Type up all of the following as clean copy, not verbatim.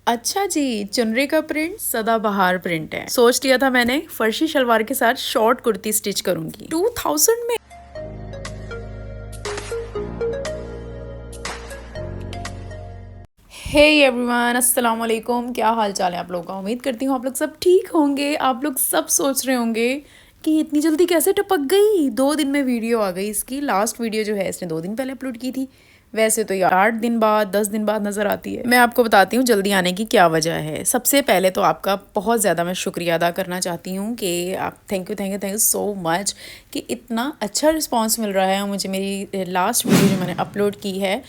अच्छा जी, चुनरी का प्रिंट सदाबहार प्रिंट है। सोच लिया था मैंने फर्शी शलवार के साथ शॉर्ट कुर्ती स्टिच करूंगी 2000 में। हे एवरीवन, अस्सलाम वालेकुम। क्या हाल चाल है आप लोगों का? उम्मीद करती हूँ आप लोग सब ठीक होंगे। आप लोग सब सोच रहे होंगे कि इतनी जल्दी कैसे टपक गई, 2 दिन में वीडियो आ गई इसकी। लास्ट वीडियो जो है इसने 2 दिन पहले अपलोड की थी। वैसे तो ये 8 दिन बाद 10 दिन बाद नज़र आती है। मैं आपको बताती हूँ जल्दी आने की क्या वजह है। सबसे पहले तो आपका बहुत ज़्यादा मैं शुक्रिया अदा करना चाहती हूँ कि आप थैंक यू सो मच कि इतना अच्छा रिस्पांस मिल रहा है मुझे। मेरी लास्ट वीडियो जो मैंने अपलोड की है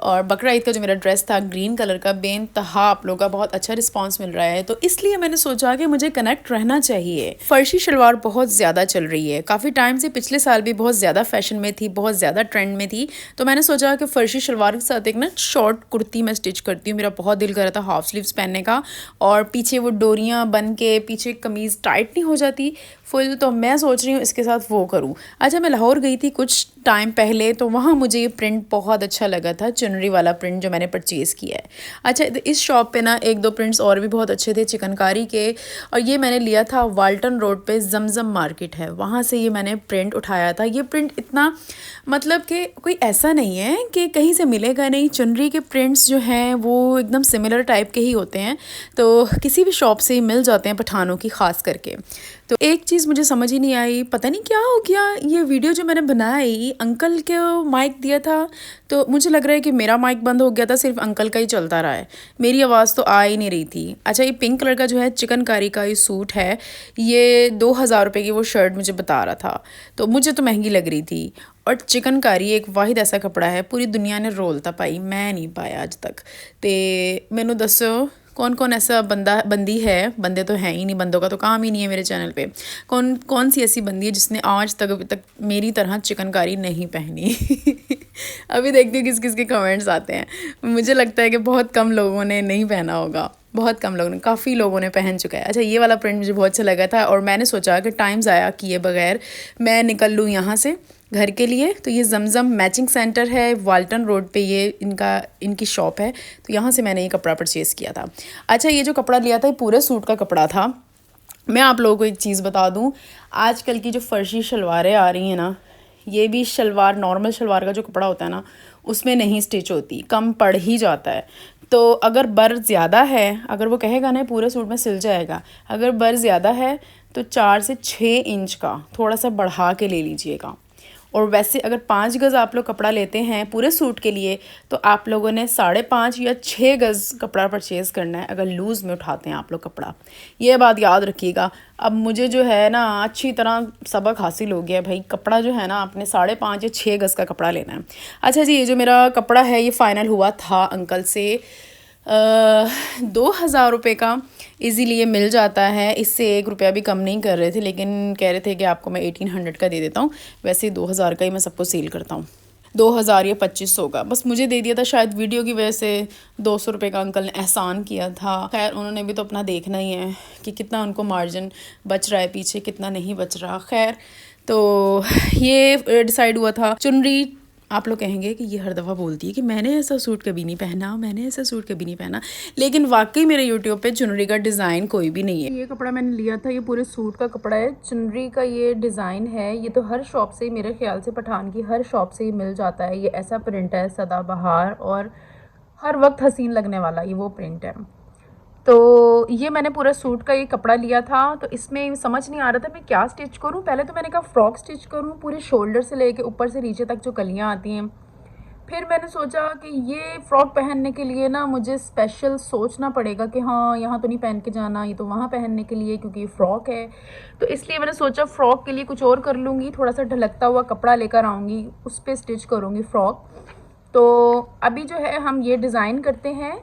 और बकरा ईद का जो मेरा ड्रेस था ग्रीन कलर का, बेइंतहा आप लोगों का बहुत अच्छा रिस्पांस मिल रहा है। तो इसलिए मैंने सोचा कि मुझे कनेक्ट रहना चाहिए। फर्शी शलवार बहुत ज़्यादा चल रही है काफ़ी टाइम से, पिछले साल भी बहुत ज़्यादा फैशन में थी, बहुत ज़्यादा ट्रेंड में थी। तो मैंने सोचा कि फर्शी शलवार के साथ एक ना शॉर्ट कुर्ती मैं स्टिच करती हूँ। मेरा बहुत दिल कर रहा था हाफ स्लीव्स पहनने का, और पीछे वो डोरियाँ बन के पीछे कमीज़ टाइट नहीं हो जाती फुल, तो मैं सोच रही हूँ इसके साथ वो करूँ। अच्छा, मैं लाहौर गई थी कुछ टाइम पहले, तो वहाँ मुझे ये प्रिंट बहुत अच्छा लगा था, चुनरी वाला प्रिंट जो मैंने परचेज़ किया है। अच्छा, तो इस शॉप पे ना एक दो प्रिंट्स और भी बहुत अच्छे थे चिकनकारी के, और ये मैंने लिया था वाल्टन रोड पे, जमजम मार्केट है वहाँ से ये मैंने प्रिंट उठाया था। ये प्रिंट इतना मतलब कि कोई ऐसा नहीं है कि कहीं से मिलेगा नहीं। चुनरी के प्रिंट्स जो हैं वो एकदम सिमिलर टाइप के ही होते हैं, तो किसी भी शॉप से ही मिल जाते हैं, पठानों की ख़ास करके। तो एक चीज़ मुझे समझ ही नहीं आई, पता नहीं क्या हो गया। ये वीडियो जो मैंने बनाई, अंकल के माइक दिया था, तो मुझे लग रहा है कि मेरा माइक बंद हो गया था, सिर्फ अंकल का ही चलता रहा है, मेरी आवाज़ तो आ ही नहीं रही थी। अच्छा, ये पिंक कलर का जो है चिकनकारी का ये सूट है, ये 2000 रुपये की वो शर्ट मुझे बता रहा था, तो मुझे तो महंगी लग रही थी। और चिकनकारी एक वाहिद ऐसा कपड़ा है, पूरी दुनिया ने रोलता पाई, मैं नहीं पाया आज तक। तो मैनू दसो कौन कौन ऐसा बंदी है, बंदे तो हैं ही नहीं, बंदों का तो काम ही नहीं है मेरे चैनल पे। कौन कौन सी ऐसी बंदी है जिसने आज तक अभी तक मेरी तरह चिकनकारी नहीं पहनी? अभी देखती हूँ किस किस के कमेंट्स आते हैं। मुझे लगता है कि बहुत कम लोगों ने नहीं पहना होगा, बहुत कम लोगों ने, काफ़ी लोगों ने पहन चुका है। अच्छा, ये वाला प्रिंट मुझे बहुत अच्छा लगा था, और मैंने सोचा कि टाइम ज़ाया किए बगैर मैं निकल लूँ यहाँ से घर के लिए। तो ये जमजम मैचिंग सेंटर है, वाल्टन रोड पे ये इनकी शॉप है, तो यहाँ से मैंने ये कपड़ा परचेज़ किया था। अच्छा, ये जो कपड़ा लिया था ये पूरे सूट का कपड़ा था। मैं आप लोगों को एक चीज़ बता दूँ, आजकल की जो फर्शी शलवारें आ रही हैं ना, ये भी शलवार, नॉर्मल शलवार का जो कपड़ा होता है ना, उसमें नहीं स्टिच होती, कम पड़ ही जाता है। तो अगर बर ज़्यादा है, अगर वो कहेगा ना पूरे सूट में सिल जाएगा, अगर बर ज़्यादा है तो 4 से 6 इंच का थोड़ा सा बढ़ा के ले लीजिएगा। और वैसे अगर 5 गज़ आप लोग कपड़ा लेते हैं पूरे सूट के लिए, तो आप लोगों ने 5.5 या 6 गज़ कपड़ा परचेज़ करना है अगर लूज़ में उठाते हैं आप लोग कपड़ा। ये बात याद रखिएगा। अब मुझे जो है ना अच्छी तरह सबक हासिल हो गया है भाई, कपड़ा जो है ना आपने 5.5 या 6 गज़ का कपड़ा लेना है। अच्छा जी, ये जो मेरा कपड़ा है ये फ़ाइनल हुआ था अंकल से 2000 रुपये का। इजीली ये मिल जाता है, इससे 1 रुपया भी कम नहीं कर रहे थे, लेकिन कह रहे थे कि आपको मैं 1800 का दे देता हूँ। वैसे 2000 का ही मैं सबको सेल करता हूँ, 2000 या 2500 का बस मुझे दे दिया था। शायद वीडियो की वजह से 200 रुपये का अंकल ने एहसान किया था। खैर, उन्होंने भी तो अपना देखना ही है कि कितना उनको मार्जिन बच रहा है पीछे, कितना नहीं बच रहा। खैर, तो ये डिसाइड हुआ था। चुनरी, आप लोग कहेंगे कि ये हर दफ़ा बोलती है कि मैंने ऐसा सूट कभी नहीं पहना, मैंने ऐसा सूट कभी नहीं पहना, लेकिन वाकई मेरे यूट्यूब पे चुनरी का डिज़ाइन कोई भी नहीं है। ये कपड़ा मैंने लिया था, ये पूरे सूट का कपड़ा है, चुनरी का ये डिज़ाइन है। ये तो हर शॉप से, मेरे ख्याल से पठान की हर शॉप से ही मिल जाता है। ये ऐसा प्रिंट है सदाबहार, और हर वक्त हसीन लगने वाला ये वो प्रिंट है। तो ये मैंने पूरा सूट का ये कपड़ा लिया था, तो इसमें समझ नहीं आ रहा था मैं क्या स्टिच करूं। पहले तो मैंने कहा फ्रॉक स्टिच करूं, पूरे शोल्डर से लेके ऊपर से नीचे तक जो कलियां आती हैं। फिर मैंने सोचा कि ये फ़्रॉक पहनने के लिए ना मुझे स्पेशल सोचना पड़ेगा कि हाँ यहाँ तो नहीं पहन के जाना, ये तो वहाँ पहनने के लिए, क्योंकि ये फ़्रॉक है। तो इसलिए मैंने सोचा फ़्रॉक के लिए कुछ और कर लूँगी, थोड़ा सा ढलकता हुआ कपड़ा लेकर आऊँगी, उस पर स्टिच करूँगी फ़्रॉक। तो अभी जो है हम ये डिज़ाइन करते हैं।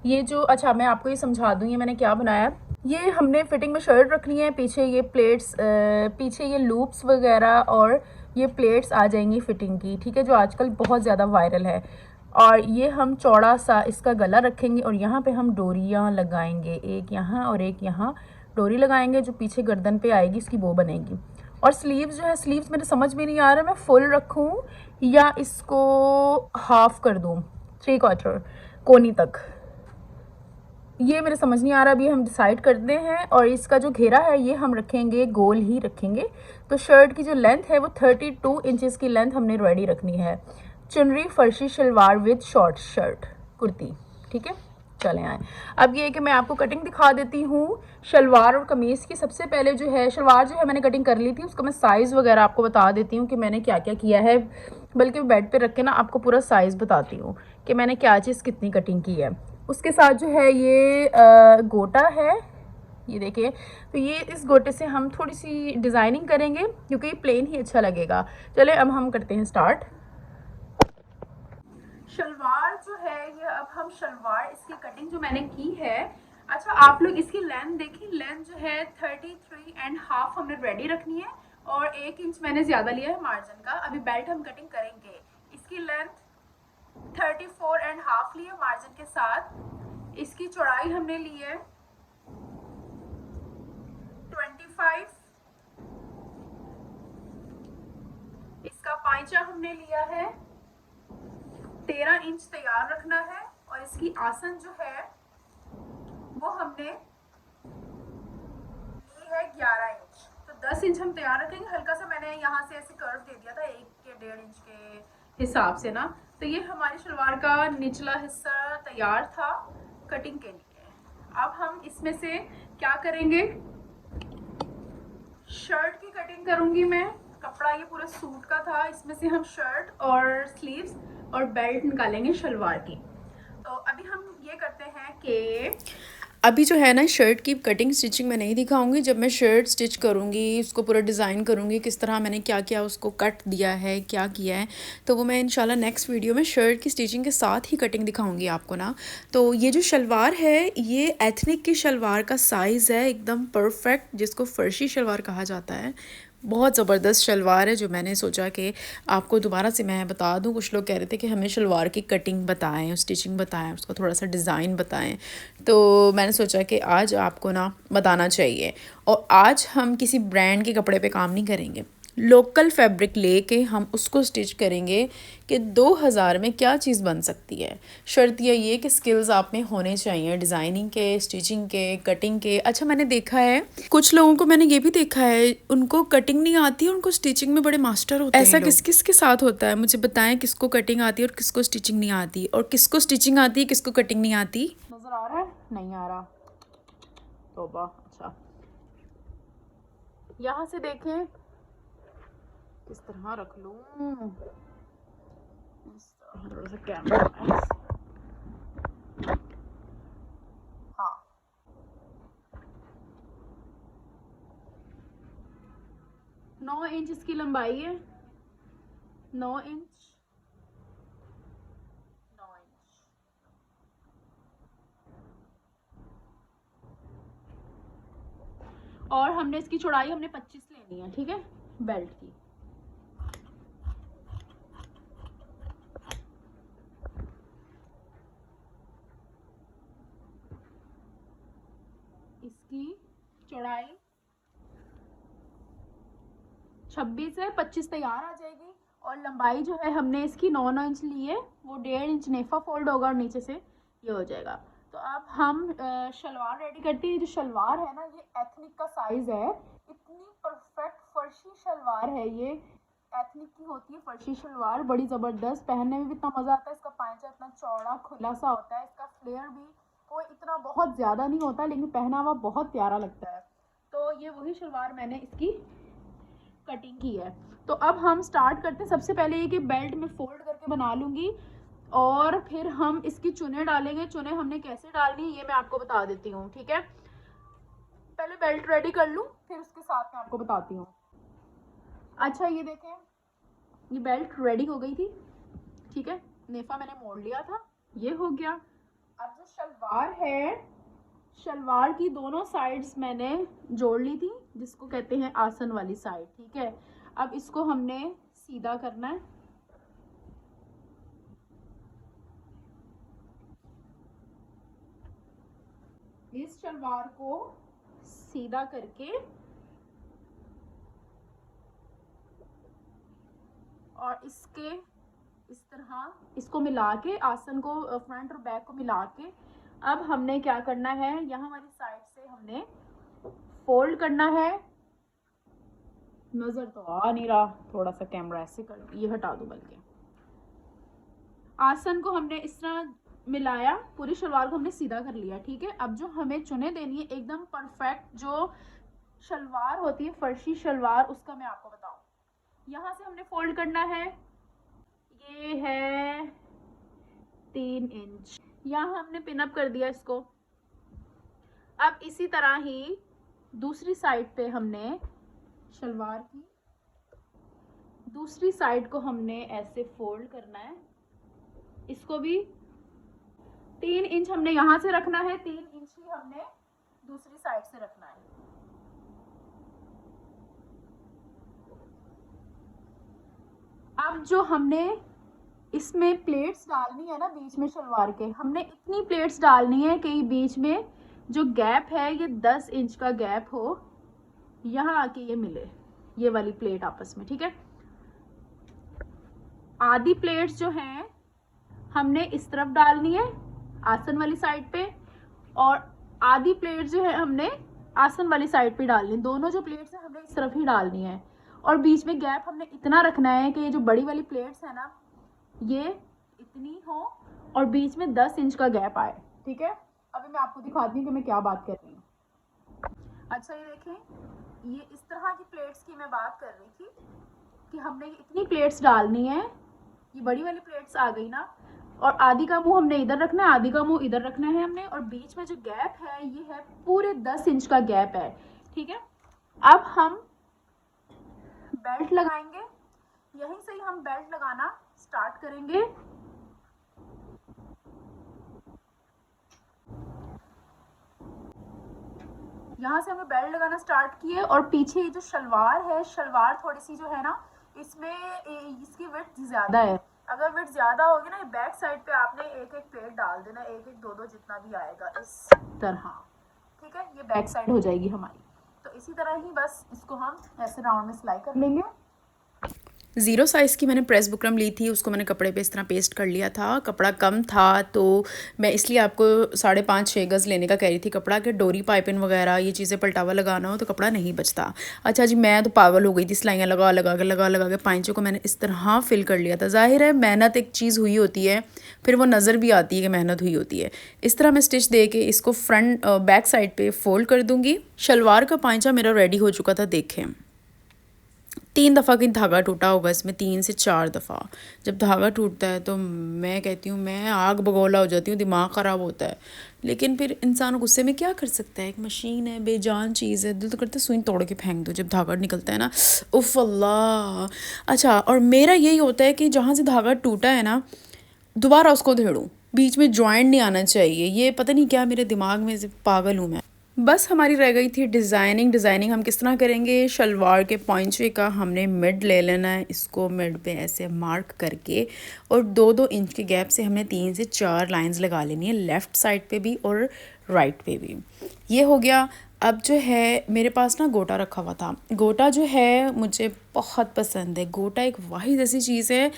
ये जो, अच्छा मैं आपको ये समझा दूँ ये मैंने क्या बनाया। ये हमने फिटिंग में शर्ट रखनी है, पीछे ये प्लेट्स, पीछे ये लूप्स वगैरह और ये प्लेट्स आ जाएंगी फिटिंग की, ठीक है, जो आजकल बहुत ज़्यादा वायरल है। और ये हम चौड़ा सा इसका गला रखेंगे, और यहाँ पे हम डोरियाँ लगाएंगे, एक यहाँ और एक यहाँ डोरी लगाएंगे, जो पीछे गर्दन पे आएगी इसकी वो बनेगी। और स्लीव्स जो है, स्लीव्स मेरे समझ में नहीं आ रहा मैं फुल रखूँ या इसको हाफ कर दूँ, 3/4 कोनी तक। ये मेरे समझ नहीं आ रहा, अभी हम डिसाइड करते हैं। और इसका जो घेरा है ये हम रखेंगे, गोल ही रखेंगे। तो शर्ट की जो लेंथ है वो 32 इंचेस की लेंथ हमने रेडी रखनी है। Chunri, farshi salwar with short shirt, kurti, ठीक है। चले आए, अब ये है कि मैं आपको कटिंग दिखा देती हूँ शलवार और कमीज़ की। सबसे पहले जो है शलवार जो है मैंने कटिंग कर ली थी, उसका मैं साइज़ वगैरह आपको बता देती हूँ कि मैंने क्या क्या किया है। बल्कि बेड पे रख के ना आपको पूरा साइज़ बताती हूँ कि मैंने क्या चीज़ कितनी कटिंग की है। उसके साथ जो है ये गोटा है, ये देखिए। तो ये इस गोटे से हम थोड़ी सी डिज़ाइनिंग करेंगे क्योंकि ये प्लेन ही अच्छा लगेगा। चले अब हम करते हैं स्टार्ट। शलवार जो है ये, अब हम शलवार इसकी कटिंग जो मैंने की है। अच्छा, आप लोग इसकी लेंथ देखिए, लेंथ जो है 33.5 हमने रेडी रखनी है और 1 इंच मैंने ज़्यादा लिया है मार्जिन का। अभी बेल्ट हम कटिंग करेंगे। इसकी लेंथ 34.5 ली है मार्जिन के साथ। इसकी चौड़ाई हमने ली है 25। इसका पाइचा हमने लिया है 13 इंच तैयार रखना है। और इसकी आसन जो है वो हमने ली है 11 इंच। तो 10 इंच हम तैयार रखेंगे। हल्का सा मैंने यहाँ से ऐसे कर्व दे दिया था 1 के 1.5 इंच के हिसाब से ना। तो ये हमारी शलवार का निचला हिस्सा तैयार था कटिंग के लिए। अब हम इसमें से क्या करेंगे, शर्ट की कटिंग करूंगी मैं। कपड़ा ये पूरा सूट का था, इसमें से हम शर्ट और स्लीव्स और बेल्ट निकालेंगे शलवार की। तो अभी हम ये करते हैं कि अभी जो है ना शर्ट की कटिंग स्टिचिंग मैं नहीं दिखाऊंगी। जब मैं शर्ट स्टिच करूंगी, उसको पूरा डिज़ाइन करूंगी, किस तरह मैंने क्या क्या उसको कट दिया है, क्या किया है, तो वो मैं इंशाल्लाह नेक्स्ट वीडियो में शर्ट की स्टिचिंग के साथ ही कटिंग दिखाऊंगी आपको ना। तो ये जो शलवार है ये एथनिक की शलवार का साइज़ है, एकदम परफेक्ट, जिसको फ़र्शी शलवार कहा जाता है। बहुत ज़बरदस्त शलवार है, जो मैंने सोचा कि आपको दोबारा से मैं बता दूं। कुछ लोग कह रहे थे कि हमें शलवार की कटिंग बताएं, स्टिचिंग बताएं, उसका थोड़ा सा डिज़ाइन बताएं। तो मैंने सोचा कि आज आपको ना बताना चाहिए। और आज हम किसी ब्रांड के कपड़े पे काम नहीं करेंगे, लोकल फैब्रिक लेके हम उसको स्टिच करेंगे कि 2000 में क्या चीज़ बन सकती है। शर्त ये कि स्किल्स आप में होने चाहिए, डिज़ाइनिंग के, स्टिचिंग के, कटिंग के। अच्छा, मैंने देखा है कुछ लोगों को, मैंने ये भी देखा है उनको कटिंग नहीं आती, उनको स्टिचिंग में बड़े मास्टर होते हैं। ऐसा किस किस के साथ होता है, मुझे बताएं, किसको कटिंग आती है और किसको स्टिचिंग नहीं आती, और किसको स्टिचिंग आती है, किसको कटिंग नहीं आती। नज़र आ रहा है? नहीं आ रहा, तौबा। अच्छा, यहाँ से देखें किस तरह रख लूँ, थोड़ा सा कैमरा। हाँ, 9 इंच इसकी लंबाई है, 9 इंच, 9 इंच। और हमने इसकी चौड़ाई हमने 25 लेनी है, ठीक है, बेल्ट की। इसकी चौड़ाई 26 है, 25 तैयार आ जाएगी। और लंबाई जो है हमने इसकी 9 इंच ली है, वो 1.5 इंच नेफा फोल्ड होगा और नीचे से ये हो जाएगा। तो अब हम शलवार रेडी करते हैं। जो शलवार है ना ये एथनिक का साइज है, इतनी परफेक्ट फर्शी शलवार है ये। एथनिक की होती है फर्शी शलवार, बड़ी ज़बरदस्त, पहनने में भी इतना मज़ा आता है। इसका पांचा इतना चौड़ा खुला सा होता है, इसका फ्लेयर भी कोई इतना बहुत ज़्यादा नहीं होता, लेकिन पहना हुआ बहुत प्यारा लगता है। तो ये वही शलवार मैंने इसकी कटिंग की है। तो अब हम स्टार्ट करते हैं। सबसे पहले ये कि बेल्ट में फोल्ड करके बना लूँगी और फिर हम इसकी चुने डालेंगे। चुने हमने कैसे डालनी है ये मैं आपको बता देती हूँ, ठीक है। पहले बेल्ट रेडी कर लूँ, फिर उसके साथ मैं आपको बताती हूँ। अच्छा, ये देखें, ये बेल्ट रेडी हो गई थी, ठीक है, नेफा मैंने मोड़ लिया था, ये हो गया। अब जो शलवार है, शलवार की दोनों साइड्स मैंने जोड़ ली थी, जिसको कहते हैं आसन वाली साइड, ठीक है। अब इसको हमने सीधा करना है। इस शलवार को सीधा करके और इसके इस तरह इसको मिला के, आसन को फ्रंट और बैक को मिला के अब हमने क्या करना है, यहाँ वाली साइड से हमने फोल्ड करना है। नजर तो आ नहीं रहा, थोड़ा सा कैमरा ऐसे कर, ये हटा दो बल्कि। आसन को हमने इस तरह मिलाया, पूरी शलवार को हमने सीधा कर लिया, ठीक है। अब जो हमें चुने देनी है एकदम परफेक्ट जो शलवार होती है, फर्शी शलवार, उसका मैं आपको बताऊं। यहाँ से हमने फोल्ड करना है, ये है 3 इंच, यहाँ हमने पिन अप कर दिया इसको। अब इसी तरह ही दूसरी साइड पे हमने शलवार की दूसरी साइड को हमने ऐसे फोल्ड करना है, इसको भी 3 इंच हमने यहाँ से रखना है, 3 इंच ही हमने दूसरी साइड से रखना है। अब जो हमने इसमें प्लेट्स डालनी है ना बीच में शलवार के, हमने इतनी प्लेट्स डालनी है कि बीच में जो गैप है ये 10 इंच का गैप हो, यहाँ आके ये मिले, ये वाली प्लेट आपस में, ठीक है। आधी प्लेट्स जो हैं हमने इस तरफ डालनी है आसन वाली साइड पे, और आधी प्लेट जो है हमने आसन वाली साइड पे डालनी है। दोनों जो प्लेट्स हैं हमने इस तरफ ही डालनी है, और बीच में गैप हमने इतना रखना है कि ये जो बड़ी वाली प्लेट्स है ना ये इतनी हो और बीच में 10 इंच का गैप आए, ठीक है। अभी मैं आपको दिखाती हूँ कि मैं क्या बात कर रही हूँ। अच्छा ये देखें, ये इस तरह की प्लेट्स की मैं बात कर रही थी कि हमने इतनी प्लेट्स डालनी है, ये बड़ी वाली प्लेट्स आ गई ना, और आधी का मुंह हमने इधर रखना है, आधी का मुंह इधर रखना है हमने, और बीच में जो गैप है ये है पूरे 10 इंच का गैप है, ठीक है। अब हम बेल्ट लगाएंगे, यहीं से ही हम बेल्ट लगाना स्टार्ट करेंगे। यहाँ से हमें बेल्ट लगाना स्टार्ट किए, और पीछे जो शलवार है, शलवार थोड़ी सी जो है ना इसमें इसकी विड्थ ज़्यादा है। अगर विड्थ ज़्यादा होगी ना, बैक साइड पे आपने एक एक प्लेट डाल देना, एक एक दो दो जितना भी आएगा इस तरह, ठीक है। ये बैक साइड हो जाएगी हमारी। तो इसी तरह ही बस इसको हम ऐसे राउंड में सिलाई कर लेंगे। ज़ीरो साइज़ की मैंने प्रेस बुकरम ली थी, उसको मैंने कपड़े पे इस तरह पेस्ट कर लिया था। कपड़ा कम था तो मैं इसलिए आपको 5.5-6 गज़ लेने का कह रही थी कपड़ा, कि डोरी पाइपिंग वगैरह ये चीज़ें पलटावा लगाना हो तो कपड़ा नहीं बचता। अच्छा जी, मैं तो पागल हो गई थी, सिलाइयाँ लगा के पाइंचों को मैंने इस तरह फिल कर लिया था। ज़ाहिर है मेहनत एक चीज़ हुई होती है, फिर वो नज़र भी आती है कि मेहनत हुई होती है। इस तरह मैं स्टिच दे के इसको फ्रंट बैक साइड पर फोल्ड कर दूँगी। शलवार का पाइंचा मेरा रेडी हो चुका था, देखें 3 दफ़ा की धागा टूटा होगा इसमें, 3 से 4 दफ़ा। जब धागा टूटता है तो मैं कहती हूँ मैं आग बगोला हो जाती हूँ, दिमाग ख़राब होता है। लेकिन फिर इंसान गुस्से में क्या कर सकता है, एक मशीन है, बेजान चीज़ है, दिल तो करता है सुई तोड़ के फेंक दो जब धागा निकलता है ना, उफ़ अल्लाह। अच्छा, और मेरा यही होता है कि जहाँ से धागा टूटा है ना दोबारा उसको धेड़ूँ, बीच में जॉइंट नहीं आना चाहिए। ये पता नहीं क्या मेरे दिमाग में, पागल हूँ मैं। बस हमारी रह गई थी डिज़ाइनिंग हम किस तरह करेंगे। शलवार के पॉइंचे का हमने मिड ले लेना है, इसको मिड पे ऐसे मार्क करके, और 2-2 इंच के गैप से हमने 3 से 4 लाइंस लगा लेनी है, लेफ़्ट साइड पे भी और राइट पे भी। ये हो गया। अब जो है मेरे पास ना गोटा रखा हुआ था, गोटा जो है मुझे बहुत पसंद है। गोटा एक वाहिद ऐसी चीज़ है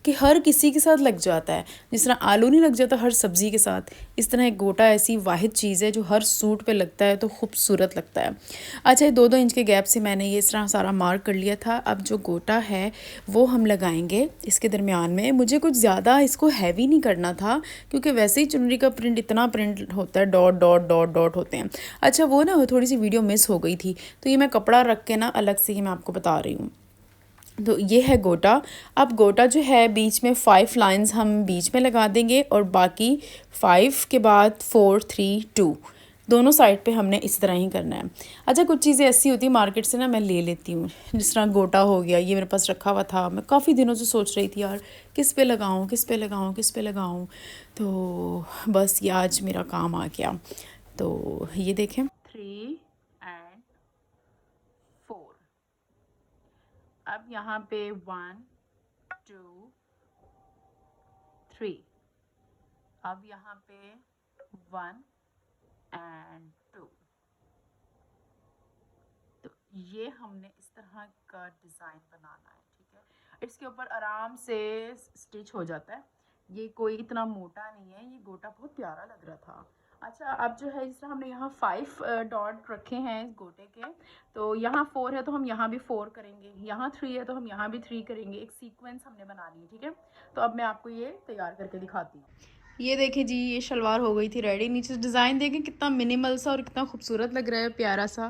कि हर किसी के साथ लग जाता है, जिस तरह आलू नहीं लग जाता हर सब्ज़ी के साथ, इस तरह एक गोटा ऐसी वाहिद चीज़ है जो हर सूट पे लगता है तो खूबसूरत लगता है। अच्छा, 2-2 इंच के गैप से मैंने ये इस तरह सारा मार्क कर लिया था। अब जो गोटा है वो हम लगाएंगे इसके दरमियान में। मुझे कुछ ज़्यादा इसको हैवी नहीं करना था, क्योंकि वैसे ही चुनरी का प्रिंट इतना प्रिंट होता है, डॉट डॉट डॉट डॉट होते हैं। अच्छा, वो ना थोड़ी सी वीडियो मिस हो गई थी, तो ये मैं कपड़ा रख के ना अलग से ही मैं आपको बता रही हूँ। तो ये है गोटा। अब गोटा जो है बीच में 5 लाइंस हम बीच में लगा देंगे, और बाकी 5 के बाद 4 3 2 दोनों साइड पे हमने इस तरह ही करना है। अच्छा, कुछ चीज़ें ऐसी होती है मार्केट से ना मैं ले लेती हूँ, जिस तरह गोटा हो गया, ये मेरे पास रखा हुआ था। मैं काफ़ी दिनों से सोच रही थी यार किस पे लगाऊँ, किस पे लगाऊँ, किस पे लगाऊँ, तो बस ये आज मेरा काम आ गया। तो ये देखें 3 and 4। अब यहाँ पे 1 2 3, अब यहाँ पे 1 and 2। तो ये हमने इस तरह का डिज़ाइन बनाना है, ठीक है। इसके ऊपर आराम से स्टिच हो जाता है, ये कोई इतना मोटा नहीं है। ये गोटा बहुत प्यारा लग रहा था। अच्छा, अब जो है जिस तरह हमने यहाँ 5 डॉट रखे हैं इस गोटे के, तो यहाँ 4 है तो हम यहाँ भी 4 करेंगे, यहाँ 3 है तो हम यहाँ भी 3 करेंगे। एक सीक्वेंस हमने बना ली है, ठीक है। तो अब मैं आपको ये तैयार करके दिखाती हूँ। ये देखें जी, ये शलवार हो गई थी रेडी। नीचे से डिज़ाइन देखें कितना मिनिमल सा और कितना खूबसूरत लग रहा है, प्यारा सा,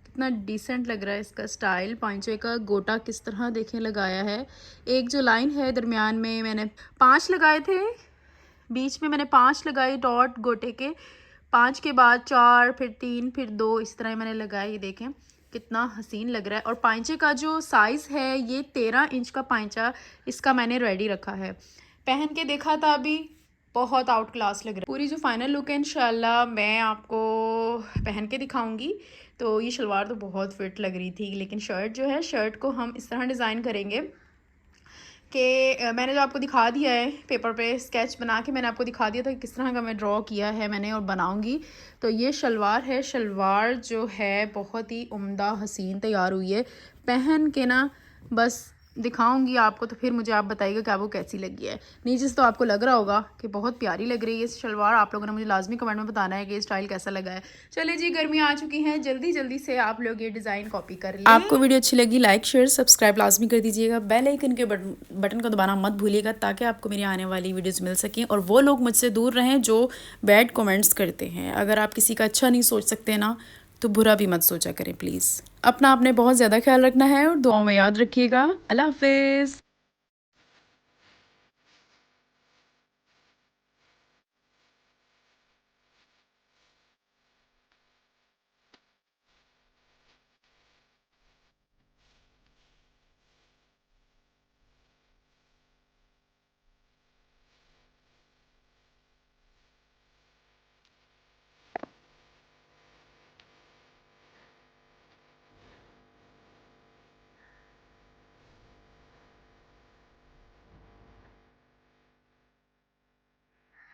कितना डिसेंट लग रहा है इसका स्टाइल। पांचे का गोटा किस तरह देखें लगाया है। एक जो लाइन है दरमियान में मैंने 5 लगाए थे, बीच में मैंने 5 लगाए डॉट गोटे के, 5 के बाद 4, फिर 3, फिर 2, इस तरह मैंने लगाया। ये देखें कितना हसीन लग रहा है। और पांचे का जो साइज़ है ये 13 इंच का पांचा इसका मैंने रेडी रखा है। पहन के देखा था अभी, बहुत आउट क्लास लग रहा है। पूरी जो फाइनल लुक है इंशाल्लाह मैं आपको पहन के दिखाऊंगी। तो ये शलवार तो बहुत फिट लग रही थी, लेकिन शर्ट जो है, शर्ट को हम इस तरह डिज़ाइन करेंगे कि मैंने जो आपको दिखा दिया है पेपर पे स्केच बना के, मैंने आपको दिखा दिया था कि किस तरह का मैं ड्रॉ किया है मैंने और बनाऊंगी। तो ये शलवार है, शलवार जो है बहुत ही उम्दा हसीन तैयार हुई है। पहन के ना बस दिखाऊंगी आपको, तो फिर मुझे आप बताइएगा कि आपको कैसी लगी है। नीचे से तो आपको लग रहा होगा कि बहुत प्यारी लग रही है शलवार। आप लोगों ने मुझे लाजमी कमेंट में बताना है कि ये स्टाइल कैसा लगा है। चलिए जी, गर्मी आ चुकी हैं, जल्दी जल्दी से आप लोग ये डिज़ाइन कॉपी कर लें। आपको वीडियो अच्छी लगी लाइक शेयर सब्सक्राइब लाजमी कर दीजिएगा। बेल आइकन के बटन को दबाना मत भूलिएगा, ताकि आपको मेरी आने वाली वीडियोस मिल सकें और वो लोग मुझसे दूर रहें जो बैड कमेंट्स करते हैं। अगर आप किसी का अच्छा नहीं सोच सकते ना, तो बुरा भी मत सोचा करें प्लीज़। अपना आपने बहुत ज़्यादा ख्याल रखना है और दुआओं में याद रखिएगा। अल्लाह हाफिज़।